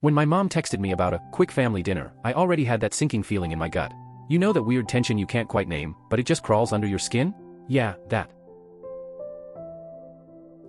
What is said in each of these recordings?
When my mom texted me about a quick family dinner, I already had that sinking feeling in my gut. You know that weird tension you can't quite name, but it just crawls under your skin? Yeah, that.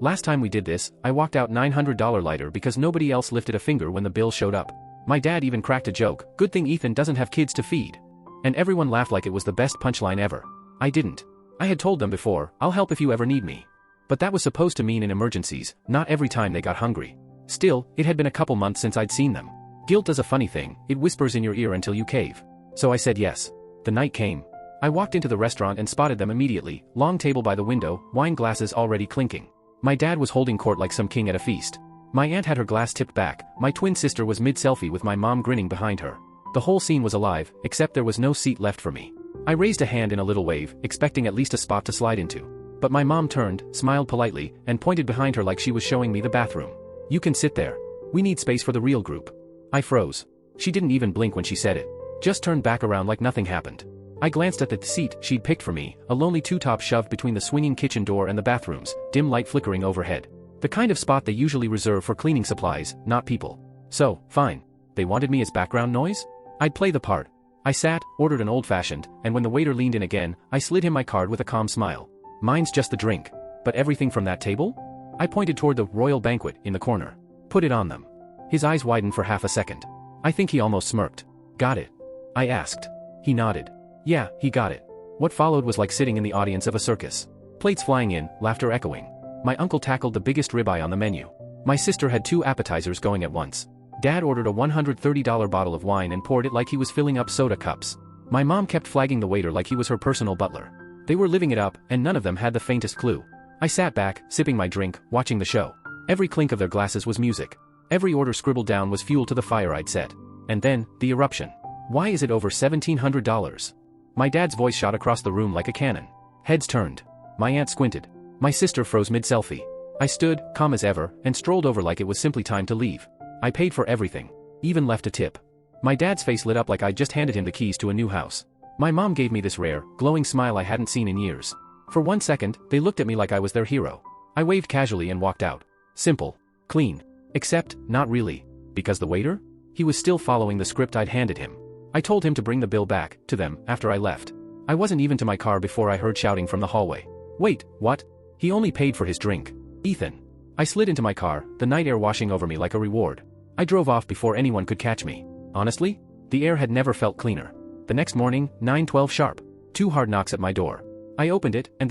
Last time we did this, I walked out $900 lighter because nobody else lifted a finger when the bill showed up. My dad even cracked a joke, "Good thing Ethan doesn't have kids to feed." And everyone laughed like it was the best punchline ever. I didn't. I had told them before, "I'll help if you ever need me." But that was supposed to mean in emergencies, not every time they got hungry. Still, it had been a couple months since I'd seen them. Guilt does a funny thing, it whispers in your ear until you cave. So I said yes. The night came. I walked into the restaurant and spotted them immediately, long table by the window, wine glasses already clinking. My dad was holding court like some king at a feast. My aunt had her glass tipped back, my twin sister was mid-selfie with my mom grinning behind her. The whole scene was alive, except there was no seat left for me. I raised a hand in a little wave, expecting at least a spot to slide into. But my mom turned, smiled politely, and pointed behind her like she was showing me the bathroom. "You can sit there. We need space for the real group." I froze. She didn't even blink when she said it. Just turned back around like nothing happened. I glanced at the seat she'd picked for me, a lonely two-top shoved between the swinging kitchen door and the bathrooms, dim light flickering overhead. The kind of spot they usually reserve for cleaning supplies, not people. So, fine. They wanted me as background noise? I'd play the part. I sat, ordered an old-fashioned, and when the waiter leaned in again, I slid him my card with a calm smile. "Mine's just the drink. But everything from that table?" I pointed toward the royal banquet in the corner. "Put it on them." His eyes widened for half a second. I think he almost smirked. "Got it?" I asked. He nodded. Yeah, he got it. What followed was like sitting in the audience of a circus. Plates flying in, laughter echoing. My uncle tackled the biggest ribeye on the menu. My sister had 2 appetizers going at once. Dad ordered a $130 bottle of wine and poured it like he was filling up soda cups. My mom kept flagging the waiter like he was her personal butler. They were living it up, and none of them had the faintest clue. I sat back, sipping my drink, watching the show. Every clink of their glasses was music. Every order scribbled down was fuel to the fire I'd set. And then, the eruption. "Why is it over $1,700? My dad's voice shot across the room like a cannon. Heads turned. My aunt squinted. My sister froze mid-selfie. I stood, calm as ever, and strolled over like it was simply time to leave. I paid for everything. Even left a tip. My dad's face lit up like I'd just handed him the keys to a new house. My mom gave me this rare, glowing smile I hadn't seen in years. For 1 second, they looked at me like I was their hero. I waved casually and walked out. Simple. Clean. Except, not really. Because the waiter? He was still following the script I'd handed him. I told him to bring the bill back, to them, after I left. I wasn't even to my car before I heard shouting from the hallway. "Wait, what? He only paid for his drink. Ethan." I slid into my car, the night air washing over me like a reward. I drove off before anyone could catch me. Honestly, the air had never felt cleaner. The next morning, 9:12 sharp. 2 hard knocks at my door. I opened it, and the